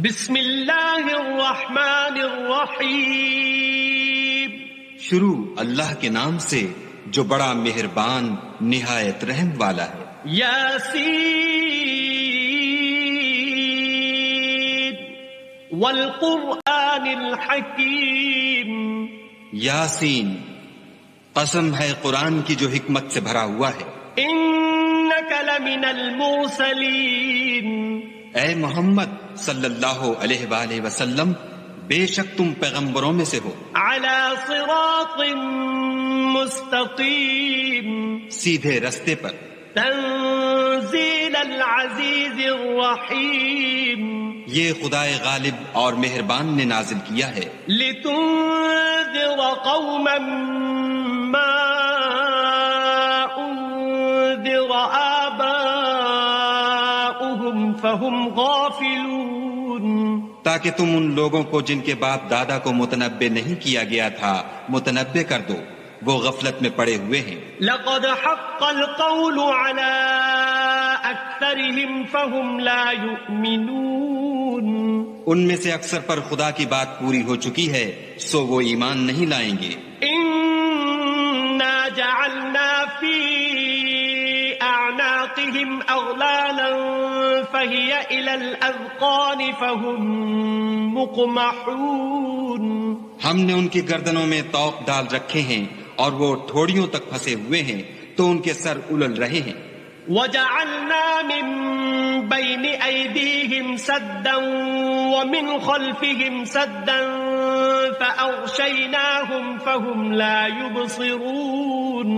بسم اللہ الرحمن الرحیم. شروع اللہ کے نام سے جو بڑا مہربان نہایت رحم والا ہے. یاسین والقرآن الحکیم. یاسین، قسم ہے قرآن کی جو حکمت سے بھرا ہوا ہے. انک لمن المرسلین. اے محمد صلی اللہ علیہ وآلہ وسلم، بے شک تم پیغمبروں میں سے ہو. علی صراط مستقیم. سیدھے رستے پر. تنزیل العزیز الرحیم. یہ خدائے غالب اور مہربان نے نازل کیا ہے. لتنذر قوما ما انذر آباؤهم فهم غافلون. تاکہ تم ان لوگوں کو جن کے باپ دادا کو متنبع نہیں کیا گیا تھا متنبع کر دو، وہ غفلت میں پڑے ہوئے ہیں. لقد حق القول على اکثرهم فهم لا يؤمنون. ان میں سے اکثر پر خدا کی بات پوری ہو چکی ہے، سو وہ ایمان نہیں لائیں گے. انا جعلنا في اعناقهم اغلالا فهي الى الاذقان فهم مقمحون. ہم نے ان کی گردنوں میں طوق ڈال رکھے ہیں اور وہ ٹھوڑیوں تک پھنسے ہوئے ہیں تو ان کے سر الل رہے ہیں. وجعلنا من بين أيديهم سدا ومن خلفهم سدا فأغشيناهم فهم لا يبصرون.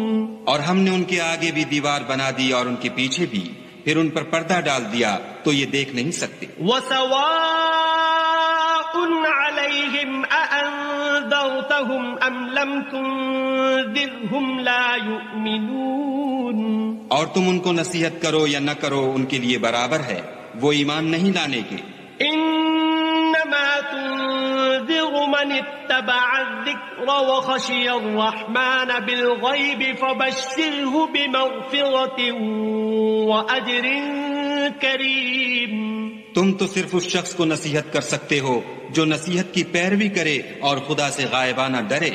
اور ہم نے ان کے آگے بھی دیوار بنا دی اور ان کے پیچھے بھی، پھر ان پر پردہ ڈال دیا تو یہ دیکھ نہیں سکتے. وسواء عليهم أأنذرتهم أم لم تنذرهم لا يؤمنون. اور تم ان کو نصیحت کرو یا نہ کرو ان کے لیے برابر ہے، وہ ایمان نہیں لانے کے. انما تنذر من اتبع الذکر وخشی الرحمن بالغیب فبشره بمغفرة واجر کریم. تم تو صرف اس شخص کو نصیحت کر سکتے ہو جو نصیحت کی پیروی کرے اور خدا سے غائبانہ ڈرے،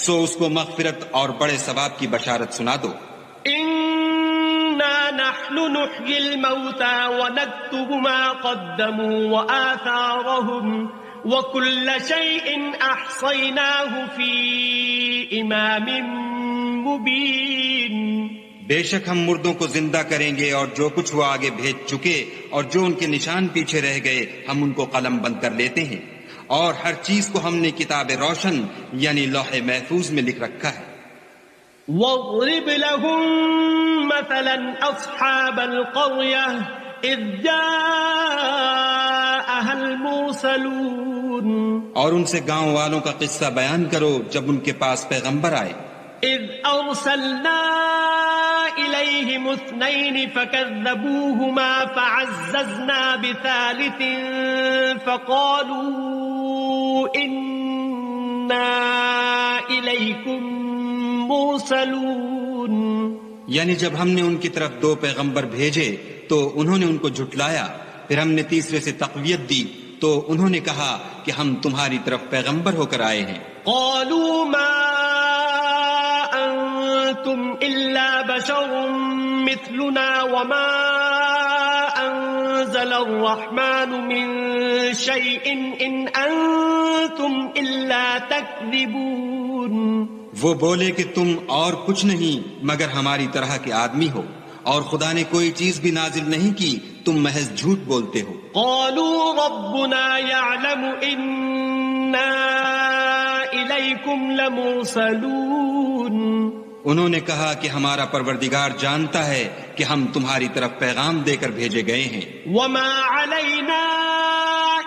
سو اس کو مغفرت اور بڑے ثواب کی بشارت سنا دو. نحن نحيي الموتى ونكتب ما قدموا وآثارهم وكل شيء أحصيناه في إمام مبين. بے شک ہم مردوں کو زندہ کریں گے اور جو کچھ وہ آگے بھیج چکے اور جو ان کے نشان پیچھے رہ گئے ہم ان کو قلم بند کر لیتے ہیں، اور ہر چیز کو ہم نے کتاب روشن یعنی لوح محفوظ میں لکھ رکھا ہے. واضرب لهم مثلا أصحاب القرية إذ جاءها المرسلون. اور ان سے گاؤں والوں کا قصہ بیان کرو جب ان کے پاس پیغمبر آئے. إذ أرسلنا إليهم اثنين فكذبوهما فعززنا بثالث فقالوا إنا إليكم مرسلون. یعنی جب ہم نے ان کی طرف دو پیغمبر بھیجے تو انہوں نے ان کو جھٹلایا، پھر ہم نے تیسرے سے تقویت دی تو انہوں نے کہا کہ ہم تمہاری طرف پیغمبر ہو کر آئے ہیں. قالوا ما انتم الا بشر مثلنا وما انزل الرحمن من شيء ان انتم الا تكذبون. وہ بولے کہ تم اور کچھ نہیں مگر ہماری طرح کے آدمی ہو، اور خدا نے کوئی چیز بھی نازل نہیں کی، تم محض جھوٹ بولتے ہو. قالوا ربنا يعلم إنا إليكم لمرسلون. انہوں نے کہا کہ ہمارا پروردگار جانتا ہے کہ ہم تمہاری طرف پیغام دے کر بھیجے گئے ہیں. وما علينا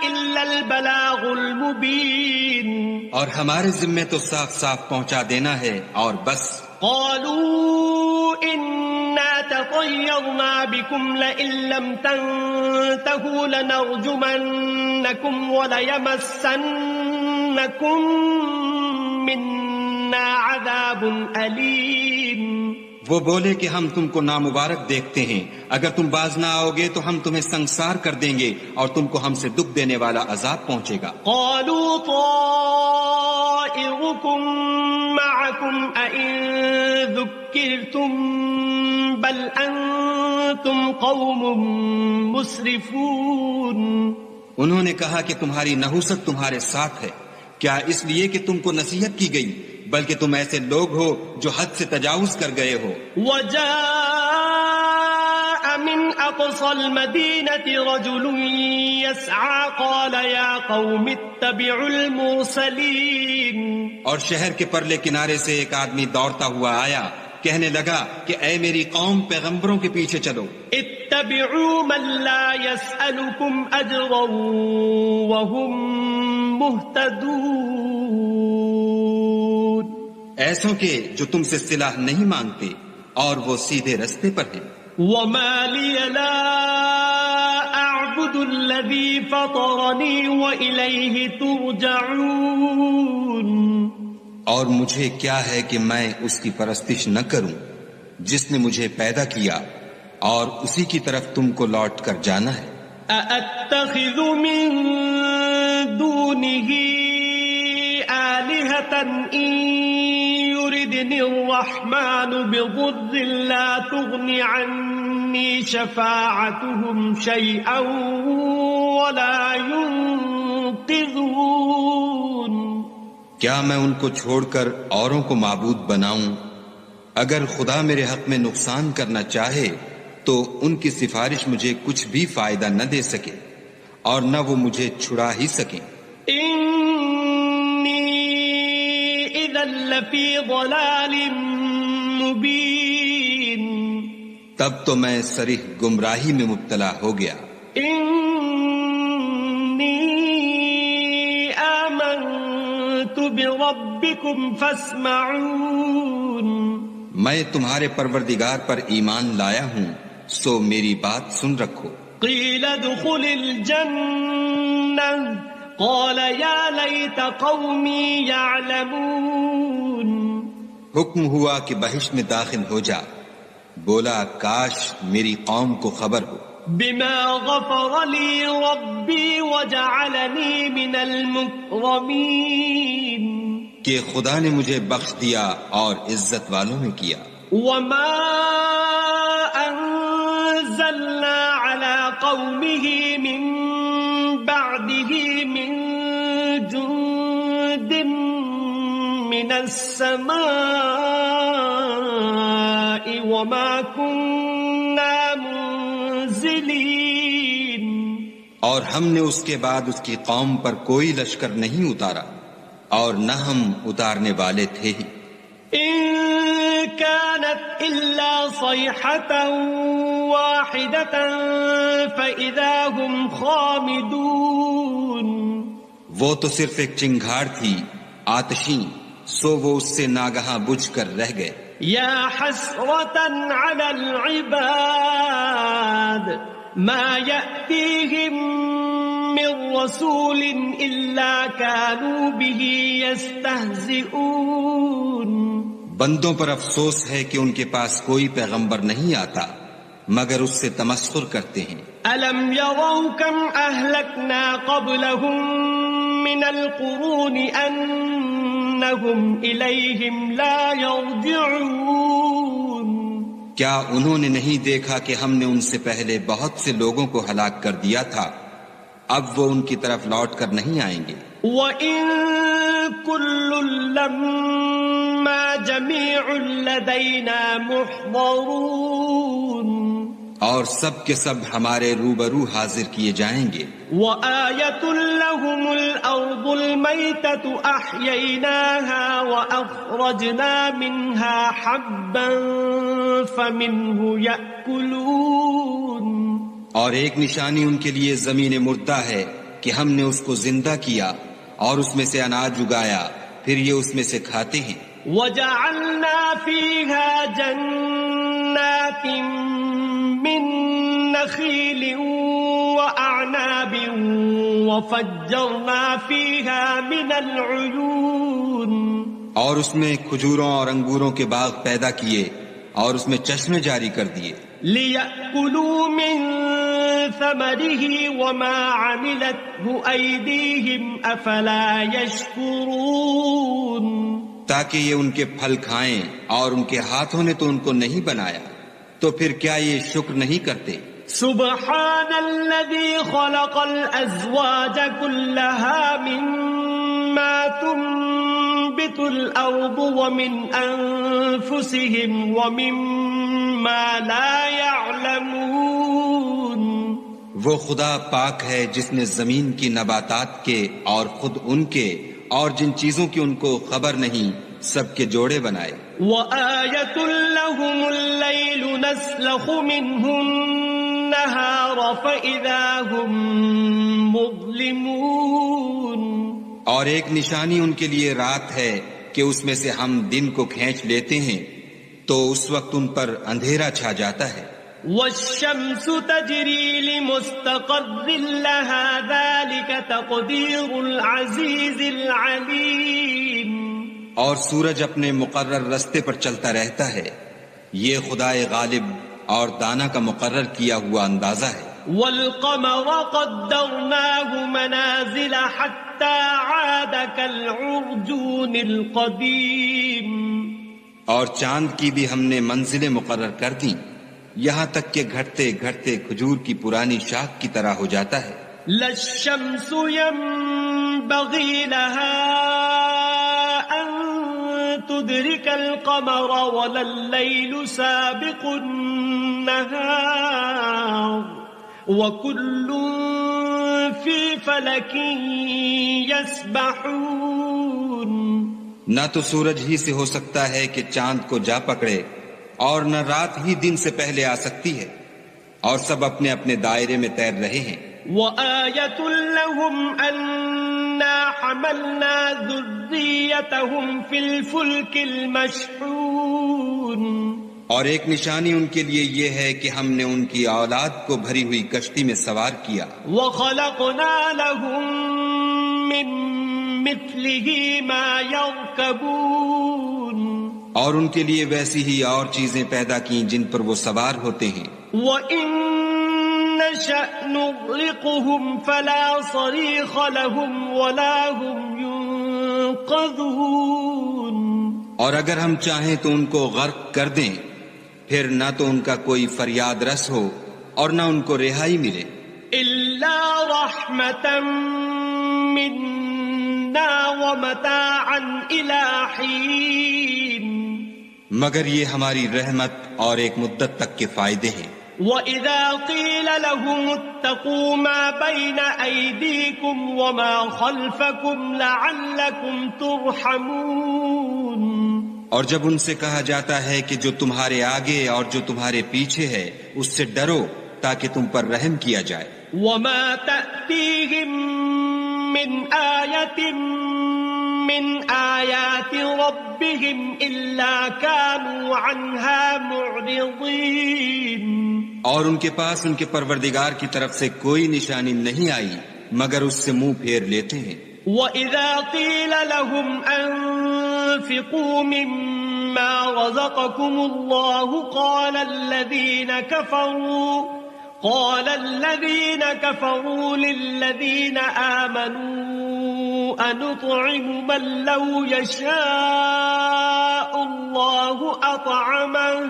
إلا البلاغ المبين. اور ہمارے ذمے تو صاف صاف پہنچا دینا ہے اور بس. قالوا إنا تطيرنا بكم لئن لم تنتهوا لنرجمنكم وليمسنكم منا عذاب أليم. وہ بولے کہ ہم تم کو نامبارک دیکھتے ہیں، اگر تم باز نہ آؤ گے تو ہم تمہیں سنگسار کر دیں گے اور تم کو ہم سے دکھ دینے والا عذاب پہنچے گا۔ قالوا طائركم معكم أئن ذكرتم بل أنتم قوم مسرفون۔ انہوں نے کہا کہ تمہاری نحوست تمہارے ساتھ ہے، کیا اس لیے کہ تم کو نصیحت کی گئی، بلکہ تم ایسے لوگ ہو جو حد سے تجاوز کر گئے ہو۔ وجاء من أقصى المدينة رجل يسعى قال يا قوم اتبعوا المرسلين۔ اور شہر کے پرلے کنارے سے ایک آدمی دوڑتا ہوا آیا، کہنے لگا کہ اے میری قوم، پیغمبروں کے پیچھے چلو۔ اتبعوا من لا يسألكم أجرا وهم مهتدون۔ ایسوں کے جو تم سے صلہ نہیں مانگتے اور وہ سیدھے رستے پر ہیں۔ وما لي لا أعبد الذي فطرني وإليه ترجعون۔ اور مجھے کیا ہے کہ میں اس کی پرستش نہ کروں جس نے مجھے پیدا کیا اور اسی کی طرف تم کو لوٹ کر جانا ہے۔ أأتخذ من دونه آلهة إن يردني الرحمن بضر لا تغن عني شفاعتهم شيئا ولا ينقذون۔ کیا میں ان کو چھوڑ کر اوروں کو معبود بناؤں؟ اگر خدا میرے حق میں نقصان کرنا چاہے تو ان کی سفارش مجھے کچھ بھی فائدہ نہ دے سکے اور نہ وہ مجھے چھڑا ہی سکیں۔ انی اذا لفی ضلال مبین۔ تب تو میں صریح گمراہی میں مبتلا ہو گیا۔ انی آمنت بربکم فاسمعون۔ میں تمہارے پروردگار پر ایمان لایا ہوں، سو میری بات سن رکھو۔ قیل ادخل الجنہ قال یا لیت قومی یعلمون۔ حکم ہوا کہ بہشت میں داخل ہو جا، بولا کاش میری قوم کو خبر ہو۔ بما غفر لی ربی وجعلنی من المکرمین۔ کہ خدا نے مجھے بخش دیا اور عزت والوں میں کیا۔ وما انزلنا على قومه من بعده من جند من السماء وما كنا منزلين۔ اور ہم نے اس کے بعد اس کی قوم پر کوئی لشکر نہیں اتارا اور نہ ہم اتارنے والے تھے ہی۔ إن كانت إلا صيحة واحدة فإذا هم خامدون۔ وہ تو صرف ایک چنگھاڑ تھی آتشیں، سو وہ اس سے ناگہاں بجھ کر رہ گئے۔ يا حسرة على العباد ما يأتيهم من رسول إلا كانوا به يستهزئون۔ بندوں پر افسوس ہے کہ ان کے پاس کوئی پیغمبر نہیں آتا مگر اس سے تمسخر کرتے ہیں۔ ألم يروا كم أهلكنا قبلهم من القرون أنهم إليهم لا يرجعون۔ کیا انہوں نے نہیں دیکھا کہ ہم نے ان سے پہلے بہت سے لوگوں کو ہلاک کر دیا تھا، اب وہ ان کی طرف لوٹ کر نہیں آئیں گے۔ وَإِن كُلٌّ لَّمَّا جَمِيعٌ لَّدَيْنَا مُحْضَرُونَ۔ اور سب کے سب ہمارے روبرو حاضر کیے جائیں گے۔ وَآيَةٌ لَّهُمُ الْأَرْضُ الْمَيْتَةُ أَحْيَيْنَاهَا وَأَخْرَجْنَا مِنْهَا حَبًّا فَمِنْهُ يَأْكُلُونَ۔ اور ایک نشانی ان کے لیے زمین مردہ ہے کہ ہم نے اس کو زندہ کیا اور اس میں سے اناج اگایا، پھر یہ اس میں سے کھاتے ہیں۔ وَجَعَلْنَا فِيهَا جَنَّاتٍ مِّن نَّخِيلٍ وَأَعْنَابٍ وَفَجَّرْنَا فِيهَا مِنَ الْعُيُونِ۔ اور اس میں کھجوروں اور انگوروں کے باغ پیدا کیے اور اس میں چشمے جاری کر دیے لِيَأْكُلُوا مِن ثَمَرِهِ وَمَا عَمِلَتْهُ أَيْدِيهِمْ أَفَلَا يَشْكُرُونَ تاکہ یہ ان کے پھل کھائیں اور ان کے ہاتھوں نے تو ان کو نہیں بنایا تو پھر کیا یہ شکر نہیں کرتے سبحان الذي خلق الأزواج كلها مما تنبت الأرض ومن أنفسهم ومما لا يعلمون وہ خدا پاک ہے جس نے زمین کی نباتات کے اور خود ان کے اور جن چیزوں کی ان کو خبر نہیں سب کے جوڑے بنائے وَآيَةٌ لَهُمُ اللَّيْلُ نَسْلَخُ مِنْهُ النَّهَارَ فَإِذَا هُمْ مُظْلِمُونَ اور ایک نشانی ان کے لیے رات ہے کہ اس میں سے ہم دن کو کھینچ لیتے ہیں تو اس وقت ان پر اندھیرا چھا جاتا ہے وَالشَّمْسُ تَجْرِي لِمُسْتَقَرٍّ لَهَا ذَلِكَ تَقْدِيرُ الْعَزِيزِ الْعَلِيمِ اور سورج اپنے مقرر رستے پر چلتا رہتا ہے یہ خدائے غالب اور دانا کا مقرر کیا ہوا اندازہ ہے وَالْقَمَرَ قَدَّرْنَاهُ مَنَازِلَ حَتَّى عَادَ كَالْعُرْجُونِ الْقَدِيمِ اور چاند کی بھی ہم نے منزلیں مقرر کر دیں یہاں تک کہ گھٹتے گھٹتے کھجور کی پرانی شاخ کی طرح ہو جاتا ہے لَا الشَّمْسُ يَنبَغِي لَهَا أَن تُدْرِكَ الْقَمَرَ وَلَا اللَّيْلُ سَابِقُ النَّهَارِ وَكُلٌّ فِي فَلَكٍ يَسْبَحُونَ نہ تو سورج ہی سے ہو سکتا ہے کہ چاند کو جا پکڑے اور نہ رات ہی دن سے پہلے آ سکتی ہے اور سب اپنے اپنے دائرے میں تیر رہے ہیں وَآيَةٌ لَهُمْ أَنَّا حَمَلْنَا ذُرِّيَّتَهُمْ فِي الْفُلْكِ الْمَشْحُونِ اور ایک نشانی ان کے لیے یہ ہے کہ ہم نے ان کی اولاد کو بھری ہوئی کشتی میں سوار کیا وَخَلَقْنَا لَهُم مِّن مِّثْلِهِ مَا يَرْكَبُونَ اور ان کے لیے ویسی ہی اور چیزیں پیدا کی جن پر وہ سوار ہوتے ہیں وَإِن نَّشَأْ نُغْرِقْهُمْ فَلَا صَرِيخَ لَهُمْ وَلَا هُمْ يُنقَذُونَ اور اگر ہم چاہیں تو ان کو غرق کر دیں پھر نہ تو ان کا کوئی فریاد رس ہو اور نہ ان کو رہائی ملے إِلَّا رَحْمَةً مِّنَّا وَمَتَاعًا إِلَى حِينٍ مگر یہ ہماری رحمت اور ایک مدت تک کے فائدے ہیں وَإِذَا قِيلَ لَهُمُ اتَّقُوا مَا بَيْنَ أَيْدِيكُمْ وَمَا خَلْفَكُمْ لَعَلَّكُمْ تُرْحَمُونَ اور جب ان سے کہا جاتا ہے کہ جو تمہارے آگے اور جو تمہارے پیچھے ہے اس سے ڈرو تاکہ تم پر رحم کیا جائے وَمَا تَأْتِيهِم مِّنْ آيَةٍ مِّنْ آيَاتِ رَبِّهِمْ إِلَّا كَانُوا عَنْهَا مُعْرِضِينَ اور ان کے پاس ان کے پروردگار کی طرف سے کوئی نشانی نہیں آئی مگر اس سے منہ پھیر لیتے ہیں وَإِذَا قِيلَ لَهُمْ أَنفِقُوا مِمَّا رَزَقَكُمُ اللَّهُ قَالَ الَّذِينَ كَفَرُوا لِلَّذِينَ آمَنُوا أَنُطْعِمُ مَن لَّوْ يَشَاءُ اللَّهُ أَطْعَمَهُ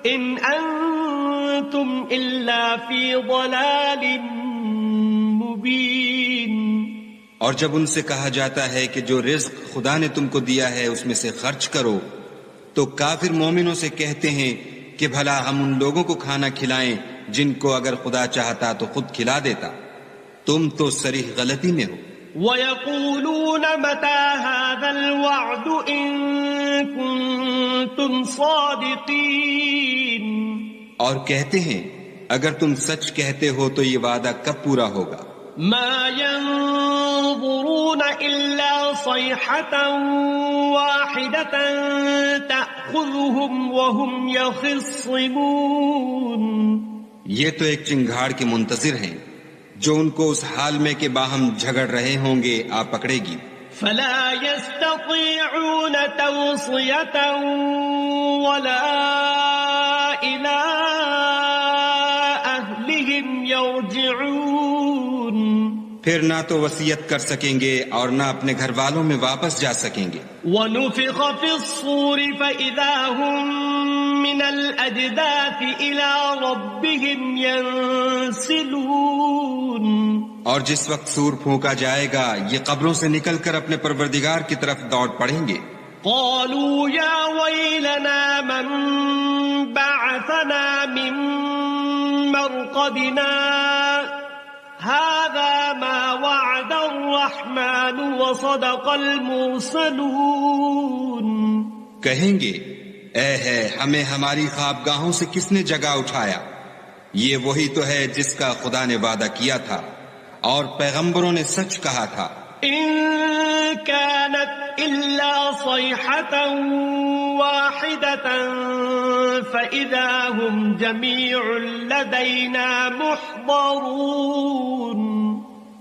إِنْ أَنتُمْ إِلَّا فِي ضَلَالٍ مُّبِينٍ اور جب ان سے کہا جاتا ہے کہ جو رزق خدا نے تم کو دیا ہے اس میں سے خرچ کرو تو کافر مومنوں سے کہتے ہیں کہ بھلا ہم ان لوگوں کو کھانا کھلائیں جن کو اگر خدا چاہتا تو خود کھلا دیتا تم تو صریح غلطی میں ہو وَيَقُولُونَ مَتَى هَذَا الْوَعْدُ إِن كُنتُمْ صَادِقِينَ اور کہتے ہیں اگر تم سچ کہتے ہو تو یہ وعدہ کب پورا ہوگا مَا يَنظُرُونَ إِلَّا صَيْحَةً وَاحِدَةً تَأْخُذُهُمْ وَهُمْ يَخِصِّمُونَ یہ تو ایک چنگھاڑ کے منتظر ہیں جو ان کو اس حال میں کہ باہم جھگڑ رہے ہوں گے آ پکڑے گی فَلَا يَسْتَطِيعُونَ تَوْصِيَةً وَلَا پھر نہ تو وصیت کر سکیں گے اور نہ اپنے گھر والوں میں واپس جا سکیں گے. ونفخ في الصور فإذا هم من الأجداث إلى ربهم ينسلون. اور جس وقت سور پھونکا جائے گا یہ قبروں سے نکل کر اپنے پروردگار کی طرف دوڑ پڑیں گے. قالوا يا ويلنا من بعثنا من مرقدنا هذا ما وعد الرحمن وصدق المرسلون. کہیں گے اے ہے ہمیں ہماری خوابگاہوں سے کس نے جگا اٹھایا، یہ وہی تو ہے جس کا خدا نے وعدہ کیا تھا اور پیغمبروں نے سچ کہا تھا. إن كانت إلا صيحة واحدة فإذا هم جميع لدينا محضرون.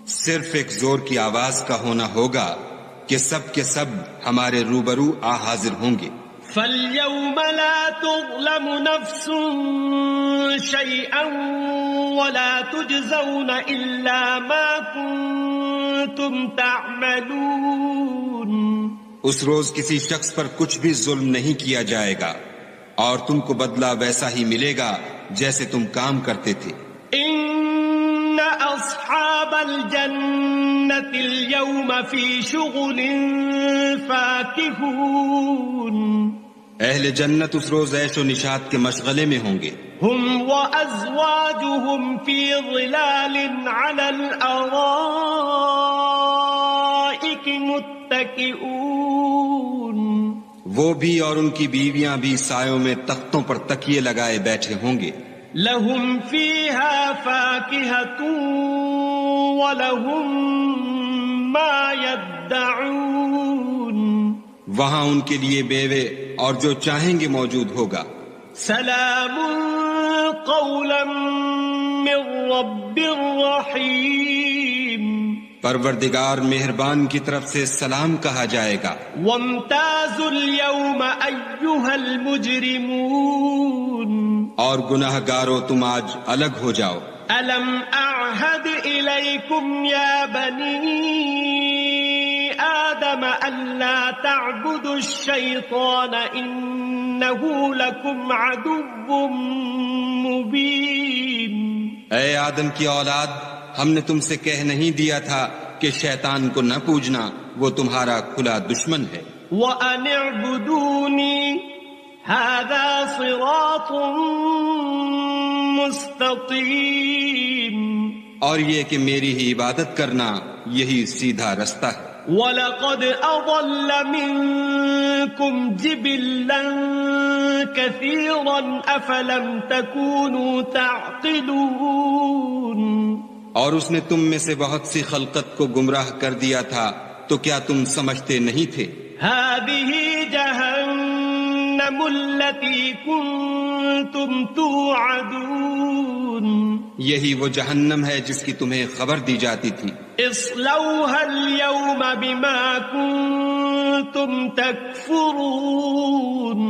صرف ایک زور کی آواز کا ہونا ہوگا کہ سب کے سب ہمارے روبرو آ حاضر ہوں گے. فاليوم لا تظلم نفس شيئا ولا تجزون إلا ما كنتم تعملون. اس روز کسی شخص پر کچھ بھی ظلم نہیں کیا جائے گا اور تم کو بدلہ ویسا ہی ملے گا جیسے تم کام کرتے تھے. إن أصحاب الجنة اليوم في شغل فاكهون. اہل جنت اس روز عیش و نشاط کے مشغلے میں ہوں گے. هم وأزواجهم في ظلال على الأرائك متكئون. وہ بھی اور ان کی بیویاں بھی سایوں میں تختوں پر تکیے لگائے بیٹھے ہوں گے. لهم فيها فاكهة ولهم ما يدعون. وہاں ان کے لیے بیوے اور جو چاہیں گے موجود ہوگا. سلام قولا من رب رحیم. پروردگار مہربان کی طرف سے سلام کہا جائے گا. وامتازوا اليوم ایھا المجرمون. اور گناہ گارو تم آج الگ ہو جاؤ. الم اعہد الیکم یا بنی آدم الا تعبدوا الشیطان انہ لکم عدو مبین. اے آدم کی اولاد، ہم نے تم سے کہہ نہیں دیا تھا کہ شیطان کو نہ پوجنا، وہ تمہارا کھلا دشمن ہے. وَأَنِ اعْبُدُونِي هَذَا صِرَاطٌ مُسْتَقِيمٌ. اور یہ کہ میری ہی عبادت کرنا یہی سیدھا رستہ ہے. وَلَقَدْ أَضَلَّ مِنكُمْ جِبِلًّا كَثِيرًا أَفَلَمْ تَكُونُوا تَعْقِلُونَ. اور اس نے تم میں سے بہت سی خلقت کو گمراہ کر دیا تھا تو کیا تم سمجھتے نہیں تھے؟ هَذِهِ جَهَنَّمُ الَّتِي كُنتُمْ تُوعَدُونَ. یہی وہ جہنم ہے جس کی تمہیں خبر دی جاتی تھی. اصلوها اليوم بما كنتم تكفرون.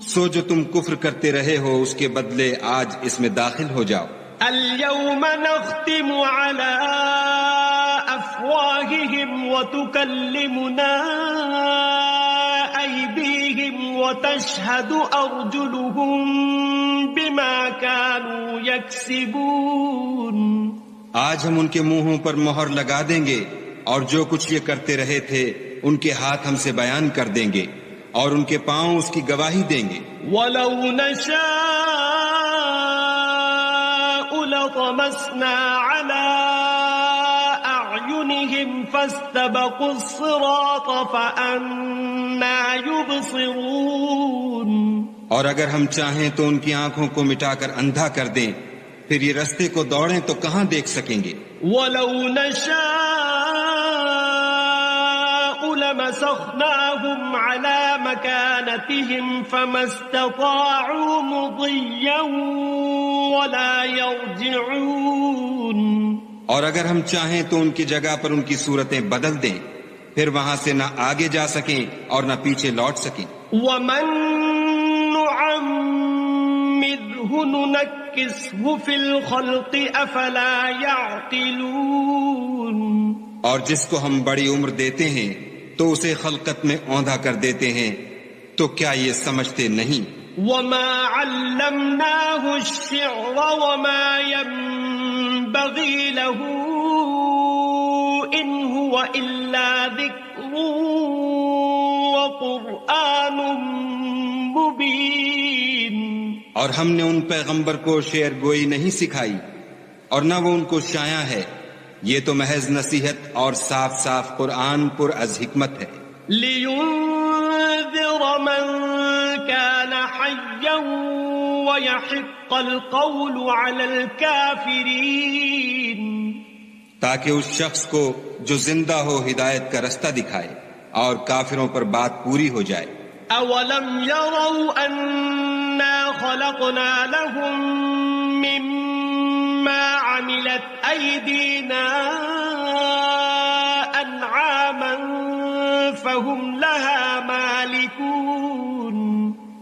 سو جو تم کفر کرتے رہے ہو اس کے بدلے آج اس میں داخل ہو جاؤ. اليوم نختم على أفواههم وتكلمنا أيديهم وتشهد أرجلهم بما كانوا يكسبون. آج ہم ان کے منہوں پر مہر لگا دیں گے اور جو کچھ یہ کرتے رہے تھے ان کے ہاتھ ہم سے بیان کر دیں گے اور ان کے پاؤں اس کی گواہی دیں گے. وَلَوْ نَشَاءُ لَطَمَسْنَا عَلَىٰ أَعْيُنِهِمْ فَاسْتَبَقُوا الصِّرَاطَ فَأَنَّىٰ يُبْصِرُونَ. اور اگر ہم چاہیں تو ان کی آنکھوں کو مٹا کر اندھا کر دیں، پھر یہ رستے کو دوڑیں تو کہاں دیکھ سکیں گے. وَلَوْ نَشَاءُ لَمَسَخْنَاهُمْ عَلَىٰ مَكَانَتِهِمْ فَمَا اسْتَطَاعُوا مُضِيًّا وَلَا يَرْجِعُونَ. اور اگر ہم چاہیں تو ان کی جگہ پر ان کی صورتیں بدل دیں، پھر وہاں سے نہ آگے جا سکیں اور نہ پیچھے لوٹ سکیں. وَمَن نُعَمِّرْهُ نُنَكِّسْهُ فِي الْخَلْقِ أَفَلَا يَعْقِلُونَ. اور جس کو ہم بڑی عمر دیتے ہیں تو اسے خلقت میں اوندھا کر دیتے ہیں، تو کیا یہ سمجھتے نہیں؟ وما علمناه الشعر وما ينبغي له إن هو إلا ذكر وقرآن مبين۔ اور ہم نے ان پیغمبر کو شعر گوئی نہیں سکھائی اور نہ وہ ان کو شایع ہے، یہ تو محض نصیحت اور صاف صاف قرآن پر از حکمت ہے۔ لِيُنذِرَ مَن كَانَ حَيًّا وَيَحِقَّ الْقَوْلُ عَلَى الْكَافِرِينَ، تاکہ اس شخص کو جو زندہ ہو ہدایت کا رستہ دکھائے اور کافروں پر بات پوری ہو جائے۔ أَوَلَمْ يَرَوْا أَنَّا خَلَقْنَا لَهُم مِّمَّا عَمِلَتْ أَيْدِينَا أَنْعَامًا فَهُمْ لَهَا مَالِكُونَ۔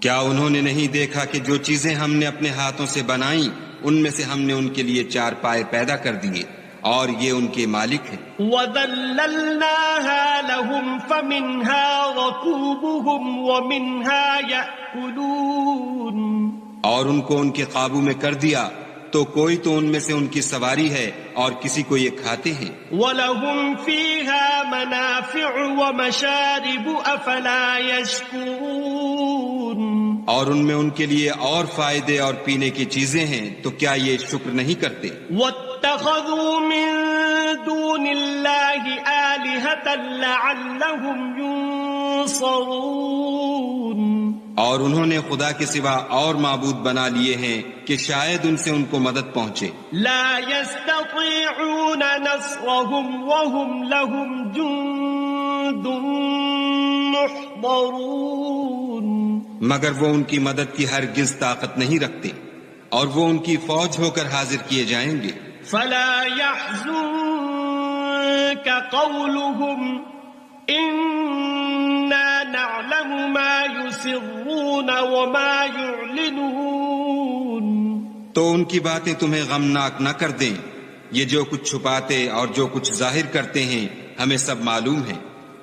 کیا انہوں نے نہیں دیکھا کہ جو چیزیں ہم نے اپنے ہاتھوں سے بنائیں ان میں سے ہم نے ان کے لیے چار پائے پیدا کر دیے اور یہ ان کے مالک ہیں۔ وَذَلَّلْنَاهَا لَهُمْ فَمِنْهَا رَكُوبُهُمْ وَمِنْهَا يَأْكُلُونَ، اور ان کو ان کے قابو میں کر دیا تو کوئی تو ان میں سے ان کی سواری ہے اور کسی کو یہ کھاتے ہیں۔ وَلَهُمْ فِيهَا مَنَافِعُ وَمَشَارِبُ أَفَلَا يَشْكُرُونَ، اور ان میں ان کے لیے اور فائدے اور پینے کی چیزیں ہیں تو کیا یہ شکر نہیں کرتے؟ وَاتَّخَذُوا مِن دُونِ اللَّهِ آلِهَةً لَعَلَّهُمْ يُنصَرُونَ، اور انہوں نے خدا کے سوا اور معبود بنا لیے ہیں کہ شاید ان سے ان کو مدد پہنچے۔ لا يستطيعون نصرهم وهم لهم جند محضرون، مگر وہ ان کی مدد کی ہرگز طاقت نہیں رکھتے اور وہ ان کی فوج ہو کر حاضر کیے جائیں گے۔ فلا يحزنك قولهم إنا نعلم ما يسرون وما يعلنون، تو ان کی باتیں تمہیں غمناک نہ کر دیں، یہ جو کچھ چھپاتے اور جو کچھ ظاہر کرتے ہیں ہمیں سب معلوم ہے۔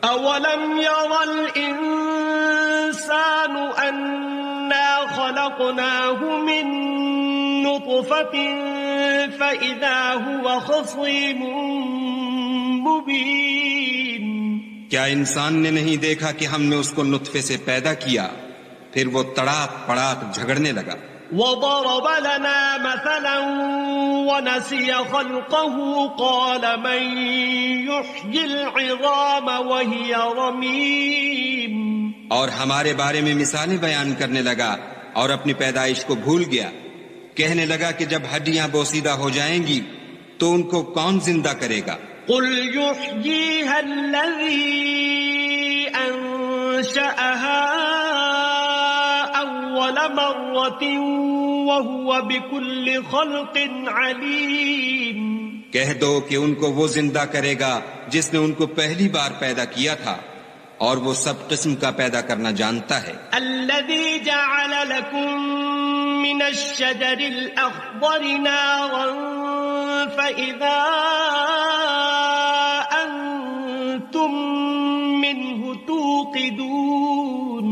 أولم ير الإنسان أنا خلقناه من نطفة فإذا هو خصيم مبين، کیا انسان نے نہیں دیکھا کہ ہم نے اس کو نطفے سے پیدا کیا پھر وہ تڑاک پڑاک جھگڑنے لگا۔ وضرب لنا مثلا ونسي خلقه قال من يحيي العظام وهي رميم، اور ہمارے بارے میں مثالیں بیان کرنے لگا اور اپنی پیدائش کو بھول گیا، کہنے لگا کہ جب ہڈیاں بوسیدہ ہو جائیں گی تو ان کو کون زندہ کرے گا؟ قل يحييها الذي أنشأها أول مرة وهو بكل خلق عليم، کہہ دو کہ ان کو وہ زندہ کرے گا جس نے ان کو پہلی بار پیدا کیا تھا اور وہ سب قسم کا پیدا کرنا جانتا ہے۔ الذي جعل لكم من الشجر الأخضر نارا فإذا أنتم منه توقدون،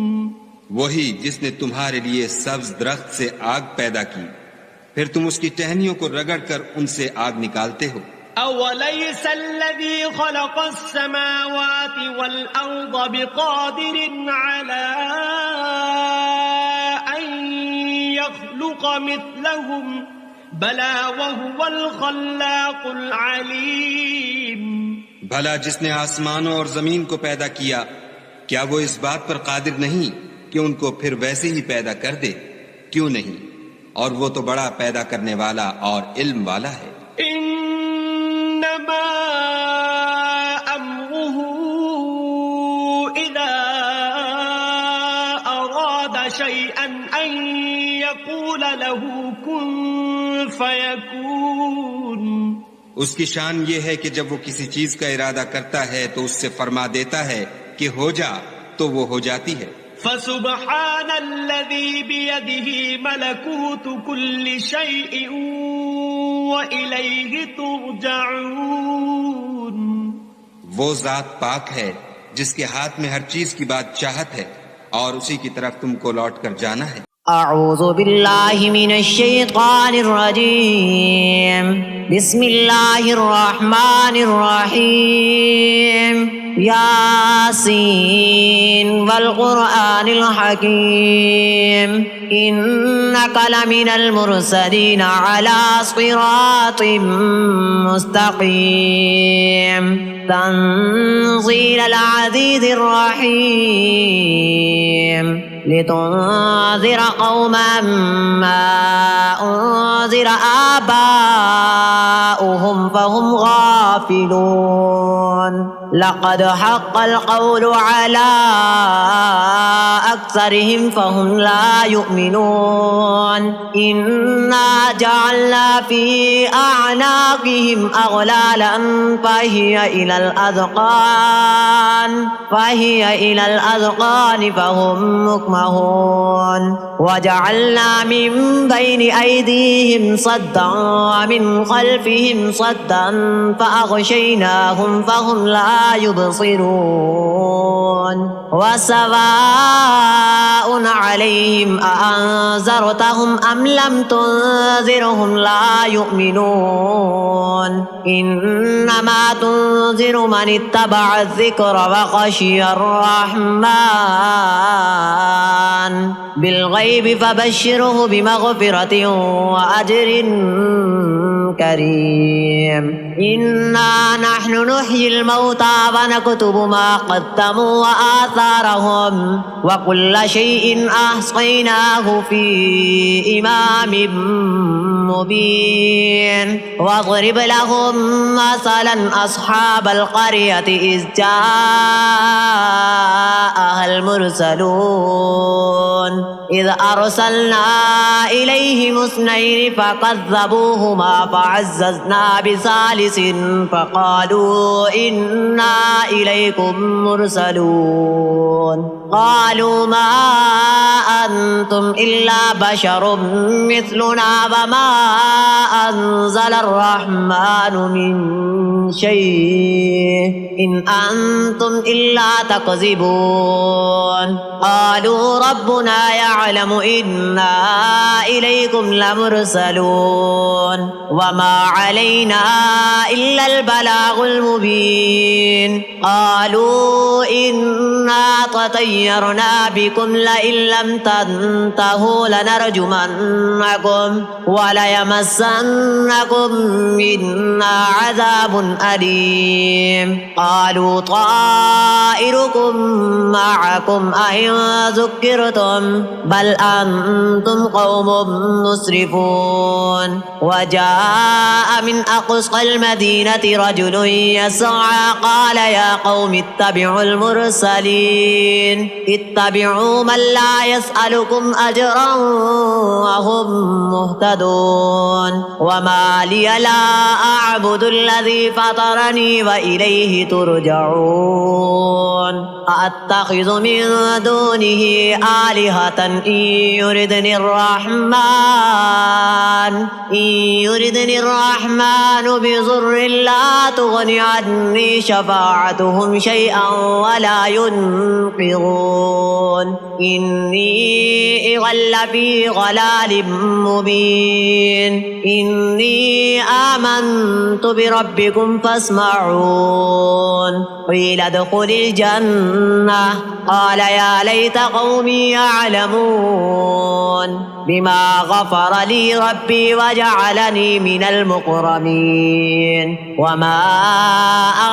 وہی جس نے تمہارے لیے سبز درخت سے آگ پیدا کی پھر تم اس کی ٹہنیوں کو رگڑ کر ان سے آگ نکالتے ہو۔ أوليس الذي خلق السماوات والأرض بقادر على أن يخلق مثلهم بلى وهو الخلاق العليم، بھلا جس نے آسمانوں اور زمین کو پیدا کیا کیا وہ اس بات پر قادر نہیں کہ ان کو پھر ویسے ہی پیدا کر دے؟ کیوں نہیں، اور وہ تو بڑا پیدا کرنے والا اور علم والا ہے۔ انما امره اذا اراد شيئا ان يقول له كن فيكون، اس کی شان یہ ہے کہ جب وہ کسی چیز کا ارادہ کرتا ہے تو اس سے فرما دیتا ہے کہ ہو جا تو وہ ہو جاتی ہے۔ فسبحان الذي بيده ملكوت كل شيء وإليه ترجعون، وہ ذات پاک ہے جس کے ہاتھ میں ہر چیز کی بادشاہت ہے اور اسی کی طرف تم کو لوٹ کر جانا ہے۔ اعوذ باللہ من الشیطان الرجیم بسم اللہ الرحمن الرحیم یاسین والقرآن الحکیم انک لمن المرسلین علی صراط مستقیم تنزیل العزیز الرحیم لتنذر قوما ما انذر آباؤهم فهم غافلون لقد حق القول على أكثرهم فهم لا يؤمنون إنا جعلنا في أعناقهم أغلالا فهي إلى الأذقان فهم مكمهون وجعلنا من بين أيديهم صدا ومن خلفهم صدا فأغشيناهم فهم لا يبصرون وسواء عليهم أأنذرتهم أم لم تنذرهم لا يؤمنون إنما تنذر من اتبع الذكر وخشي الرحمن بالغيب فبشره بمغفرة وأجر كريم إنا نحن نحيي الموتى ونكتب ما قدموا وآثارهم وكل شيء أحصيناه في إمام مبين واضرب لهم مثلا أصحاب القرية إذ جاءها المرسلون إذ أرسلنا إليهم اثنين فكذبوهما فعززنا بثالث فقالوا إنا إليكم مرسلون قالوا ما أنتم إلا بشر مثلنا وما أنزل الرحمن من شيء إن أنتم إلا تكذبون قالوا ربنا يعلم إنا إليكم لمرسلون وما علينا إلا البلاغ المبين قالوا إنا تطيرنا بكم لئن لم تنتهوا لنرجمنكم وليمسنكم منا عذاب أليم قالوا طائركم معكم أئن ذكرتم بل أنتم قوم مسرفون وجاء من أقصى المدينة رجل يسعى قال يا قوم اتبعوا المرسلين اتبعوا من لا يسألكم أجرا وهم مهتدون وما لي لا أعبد الذي فطرني وإليه ترجعون أأتخذ من دونه آلهة إن يردني الرحمن بضر لا تغن عني شفاعتهم شيئا ولا ينقذون إني إغل في غلال مبين إني آمنت بربكم فاسمعون قيل ادخل الجنة قال يا ليت قومي يعلمون بما غفر لي ربي وجعلني من المكرمين وما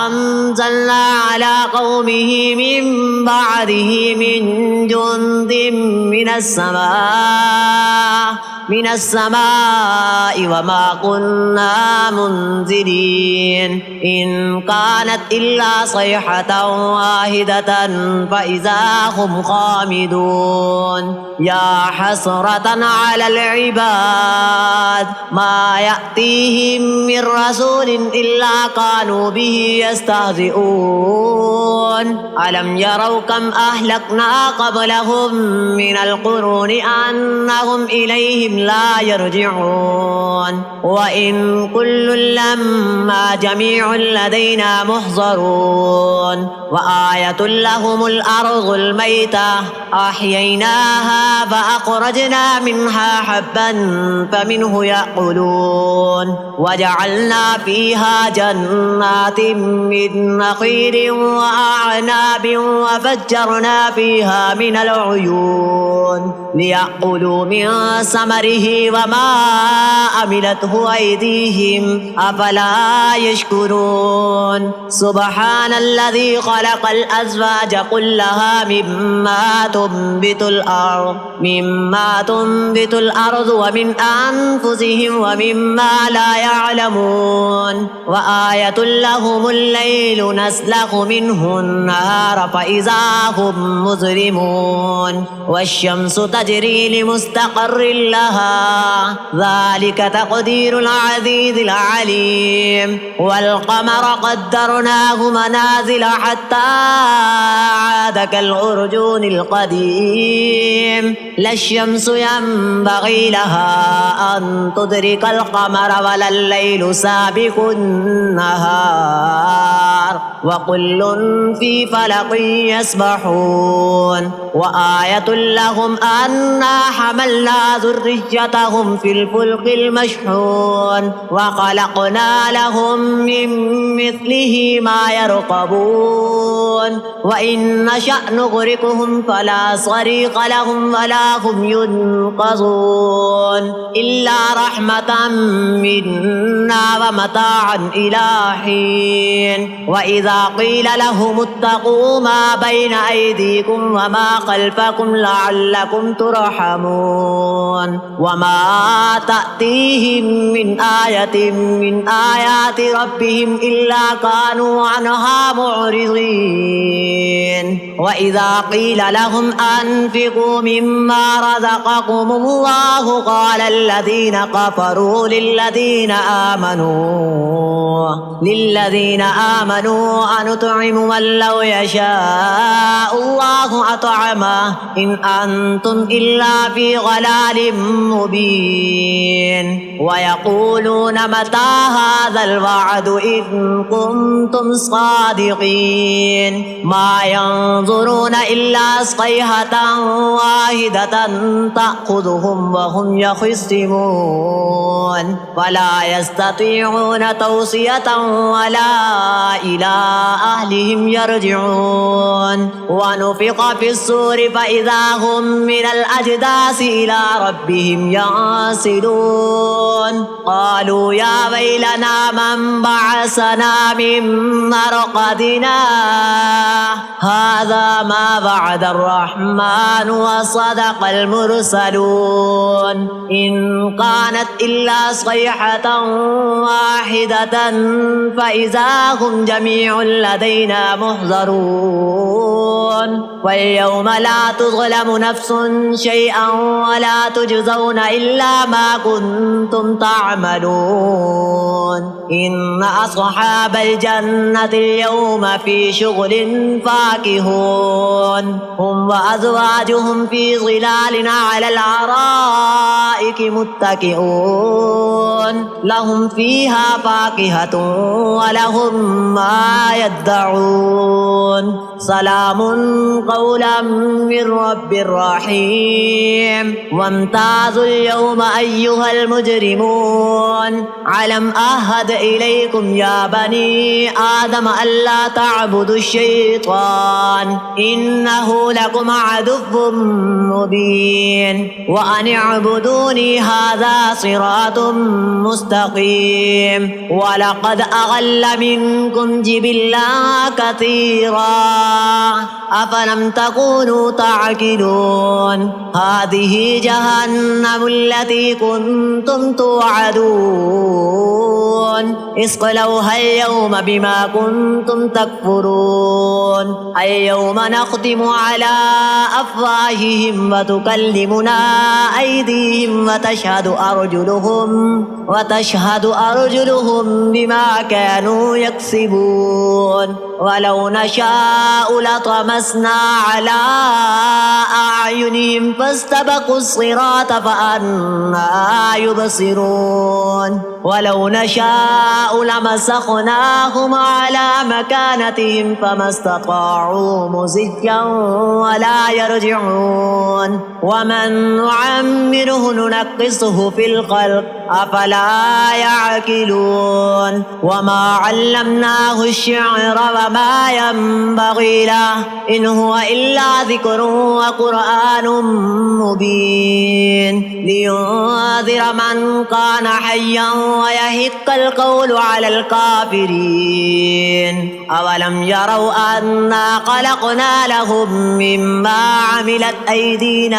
أنزلنا على قومه من بعده من جند من السماء وما كنا منزلين إن كانت إلا صيحة واحدة فإذا هم خامدون يا حسرة على العباد ما يأتيهم من رسول إلا كانوا به يستهزئون ألم يروا كم أهلكنا قبلهم من القرون أنهم إليهم لا يرجعون وإن كل لما جميع لدينا محضرون وآية لهم الأرض الميتة أحييناها فأخرجنا منها حبا فمنه يأكلون وجعلنا فيها جنات من نخيل وأعناب وفجرنا فيها من العيون ليأكلوا من ثمره وما عملته أيديهم أفلا يشكرون سبحان الذي خلق الأزواج كلها مما تنبت الأرض ومن أنفسهم ومما لا يعلمون وآية لهم الليل نسلخ منه النهار فإذا هم مظلمون والشمس تجري لمستقر لها ذلك تقدير العزيز العليم والقمر قدرناه منازل حتى عاد كالعرجون القديم لا الشمس ينبغي لها أن تدرك القمر ولا الليل سابق النهار وكل في فلق يسبحون وآية لهم أنا حملنا ذريتهم في الفلك المشحون وخلقنا لهم من مثله ما يركبون وإن نشأ نغرقهم فلا صريخ لهم ولا هم ينقذون إلا رحمة منا ومتاعا إلى حين وإذا قيل لهم اتقوا ما بين أيديكم وما خلفكم لعلكم ترحمون وما تأتيهم من آية من آيات ربهم إلا كانوا عنها معرضين وإذا قيل لهم أنفقوا مما رزقكم الله قال الذين كفروا للذين آمنوا أنطعم من لو يشاء الله أطعمه إن أنتم إلا في ضلال مبين ويقولون متى هذا الوعد إن كنتم صادقين ما ينظرون إلا صيحة واحدة تأخذهم وهم يخصمون ولا يستطيعون توصية ولا إلى أهلهم يرجعون ونفخ في الصور فإذا هم من الأجداث إلى ربهم ينسلون قالوا يا ويلنا من بعثنا من مرقدنا هذا ما وعد الرحمن وصدق المرسلون إن كانت إلا صيحة واحدة فإذا هم جميع لدينا محضرون واليوم لا تظلم نفس شيئا ولا تجزون إلا ما كنتم تعملون إن أصحاب الجنة اليوم في شغل فاكهون هم وأزواجهم في ظلال على الأرائك متكئون لهم فيها فاكهة ولهم ما يدعون سلام قولا من رب رحيم وامتازوا اليوم أيها المجرمون ألم أعهد إليكم يا بني آدم ألا تعبدوا الشيطان إنه لكم عدو مبين وأن اعبدوني هذا صراط مستقيم ولقد أضل منكم جبلا كثيرا أفلم تكونوا تعقلون هذه جهنم التي كنتم توعدون اصلوها اليوم بما كنتم تكفرون اليوم نختم على أفواههم وتكلمنا أيديهم وتشهد أرجلهم بما كانوا يكسبون ولو نشاء نشاء لطمسنا على أعينهم فاستبقوا الصراط فأنى يبصرون ولو نشاء لمسخناهم على مكانتهم فما استطاعوا مزجا ولا يرجعون ومن نعمره ننقصه في الخلق أفلا يعقلون وما علمناه الشعر وما ينبغي له إن هو إلا ذكر وقرآن مبين لينذر من كان حيا ويحق القول على الكافرين أولم يروا أنا خلقنا لهم مما عملت أيدينا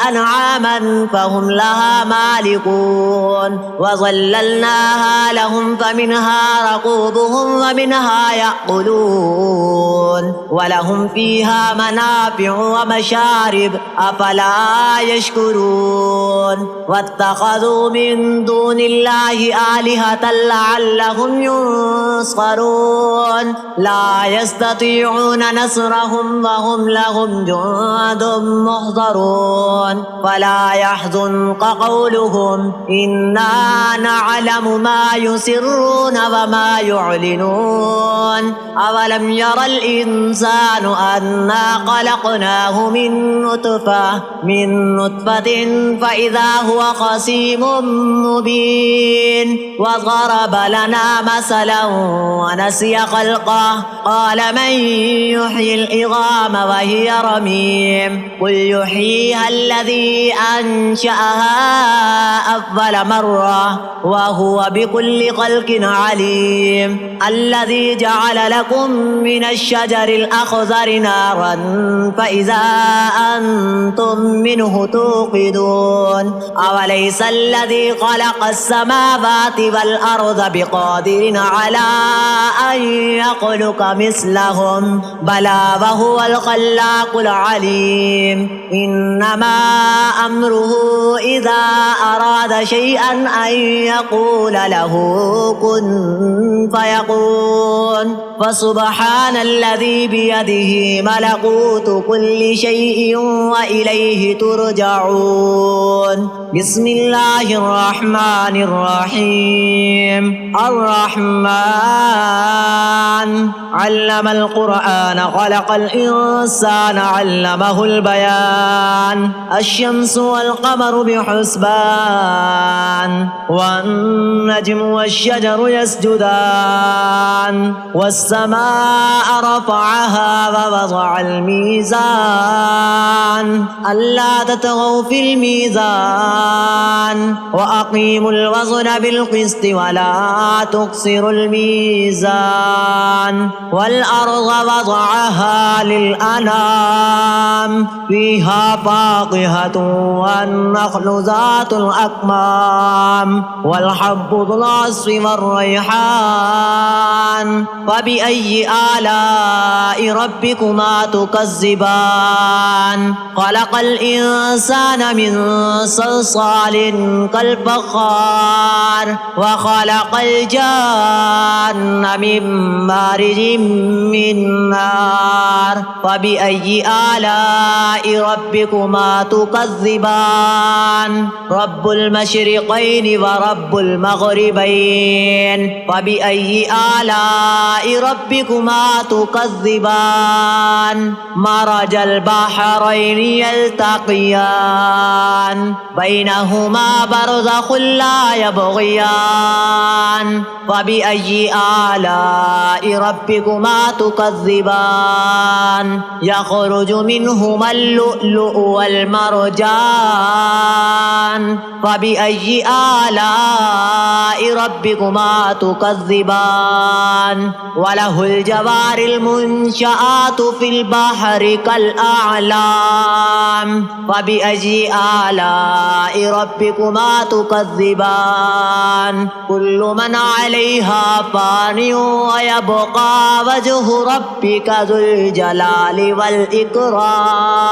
أنعاما فهم لها مالكون وظللناها لهم فمنها ركوبهم ومنها يأكلون ولهم فيها منافع ومشارب أفلا يشكرون واتخذوا من دون الله آلهة لعلهم ينصرون لا يستطيعون نصرهم وهم لهم جند محضرون فلا يحزنك قولهم إنا نعلم ما يسرون وما يعلنون أولم ير الإنسان أنا خلقناه من نطفة فإذا هو خصيم مبين وضرب لنا مثلا ونسي خلقه قال من يحيي العظام وهي رميم قل يحييها الذي أنشأها أول مرة وهو بكل خلق عليم الذي جعل لكم من الشجر الأخضر نارا فإذا أنتم منه توقدون أوليس الذي خلق السماوات والأرض بقادر على أن يخلق مثلهم بلى وهو الخلاق العليم إنما أمره إذا أراد شيئا أن يقول له كن فيكون فسبحان الذي بيده ملكوت كل شيء وإليه ترجعون بسم الله الرحمن الرحيم الرحمن علم القرآن خلق الإنسان علمه البيان الشمس والقمر بحسبان والنجم والشجر يسجدان والسماء رفعها ووضع الميزان ألا تطغوا في الميزان وأقيموا الوزن بالقسط ولا تخسروا الميزان والأرض وضعها للأنام فيها فاكهة والنخل ذات الأكمام والحب ذو العصف والريحان فبأي آلاء ربكما تكذبان خلق الإنسان من صلصال كالفخار وخلق الجان من مارج من نار فبأي آلاء ربكما تكذبان رب المشرقين ورب المغربين فبأي آلاء ربكما تكذبان مرج البحرين يلتقيان بينهما برزخ لا يبغيان فبأي آلاء ربكما تكذبان يخرج منهما اللؤلؤ والمرجان فبأي آلاء ربكما تكذبان وله الجوار المنشآت في البحر كالأعلام فبأي آلاء ربكما تكذبان كل من عليها فان ويبقى وجه ربك ذو الجلال الجلال والإكرام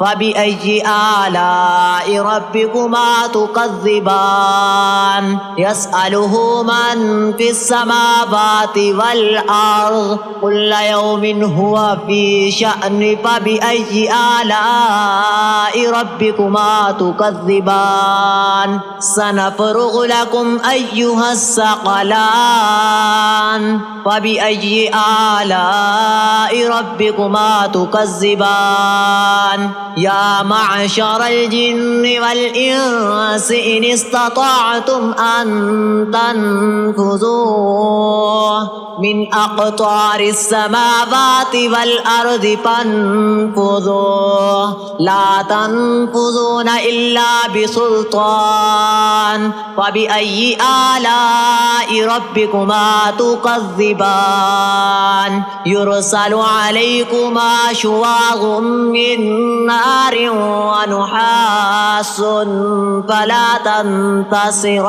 فبأي آلاء ربكما تكذبان يسأله من في السماوات والأرض كل يوم هو في شأن فبأي آلاء ربكما تكذبان سنفرغ لكم أيها الثقلان فبأي آلاء ربكما تكذبان يا معشر الجن والإنس إن استطعتم أن تنفذوا من أقطار السماوات والأرض فانفذوا لا تنفذون إلا بسلطان فبأي آلاء ربكما تكذبان يرسل عليكما شواظ من نار ونحاس فلا تنتصران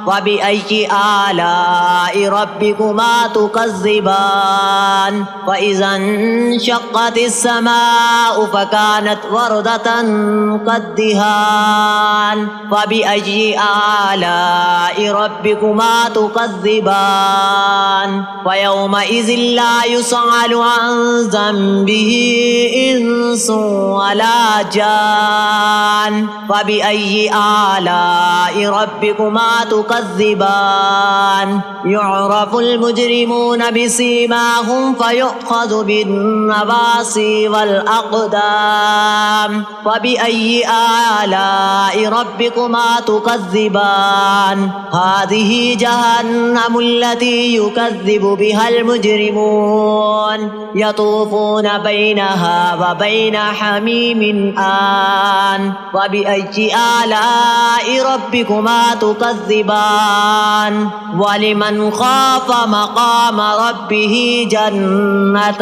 وبأي آلاء ربكما تكذبان فإذا انشقت السماء فكانت وردة كالدهان فبأي آلاء ربكما تكذبان ويومئذ لا يسأل عن ذنبه إنس ولا جان فبأي آلاء ربكما تكذبان يعرف المجرمون بسيماهم فيؤخذ بالنواصي والأقدام فبأي آلاء ربكما تكذبان هذه جهنم التي يكذب بها المجرمون يطوفون بينها وبين حميم آن وبأي آلاء ربكما تكذبان ولمن خاف مقام ربه جنتان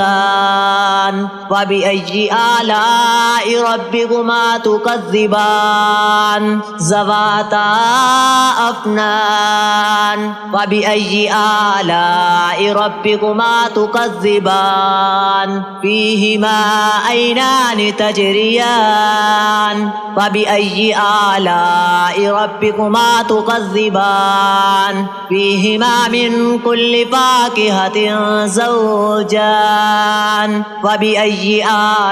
وبأي آلاء ربكما تكذبان ذواتا أفنان وبأي آلاء ربكما تكذبان فيهما عينان تجريان وبأي آلاء ربكما تكذبان فيهما من كل فاكهة زوجان وبأي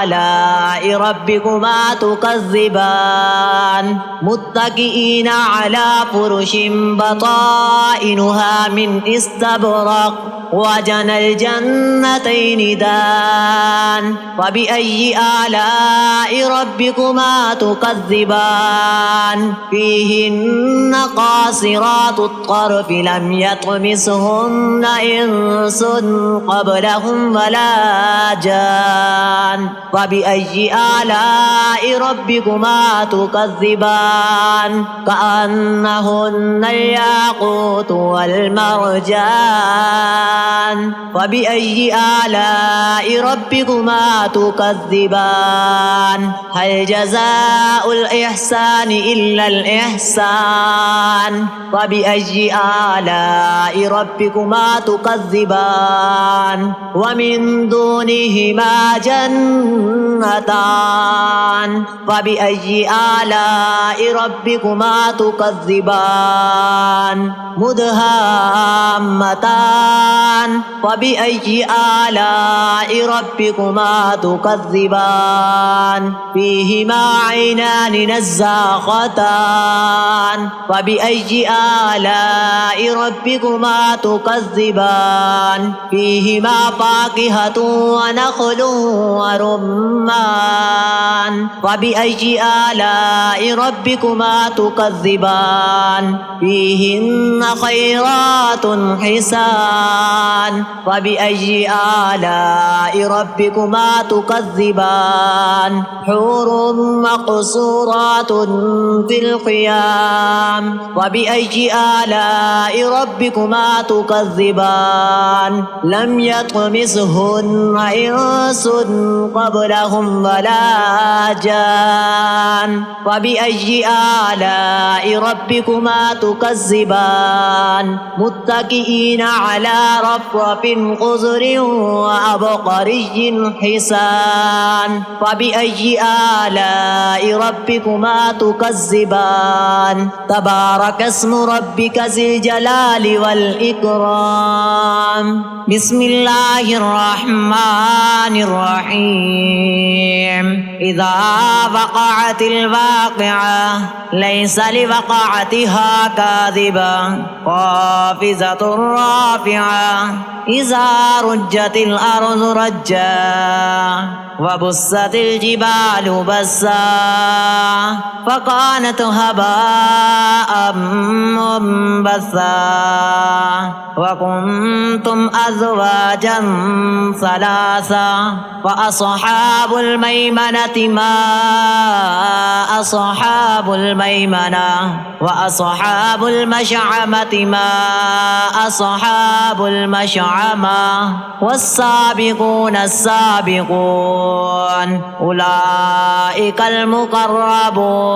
آلاء ربكما تكذبان متكئين على فرش بطائنها من استبرق وجنى الجنتين دان وبأي آلاء ربكما تكذبان فيهن قاصرات الطرف لم يطمسهن إنس قبلهم ولا جان وبأي آلاء ربكما تكذبان كأنهن الياقوت والمرجان وبأي آلاء ربكما تكذبان هل جزاء الإحسان إلا الإحسان وبأي آلاء ربكما تكذبان ومن دونهما جنتان وبأي آلاء ربكما تكذبان مدهامتان وبأي آلاء ربكما تكذبان فيهما عينان نزاختان وبأي آلاء ربكما تكذبان فيهما فاكهة ونخل ورمان وبأي آلاء ربكما تكذبان فيهن خيرات حسان وبأي آلاء ربكما تكذبان حور مقصورات في الخيام وبأي آلاء ربكما تكذبان لم يطمسهن إنس قبلهم ولا جان وبأي آلاء ربكما تكذبان متكئين على رفرف خضر خضر وأبقري حسان فبأي آلاء ربكما تكذبان تبارك اسم ربك ذي الجلال والإكرام بسم الله الرحمن الرحيم إذا وقعت الواقعة ليس لوقعتها كاذبة خافضة رافعة إذا رجت الأرض رجا وبست الجبال بسا فكانت هباء منبثا وكنتم أزواجا ثلاثا فأصحاب الميمنة ما أصحاب الميمنة وأصحاب المشعمة ما أصحاب المشعمة والسابقون السابقون أولئك المقربون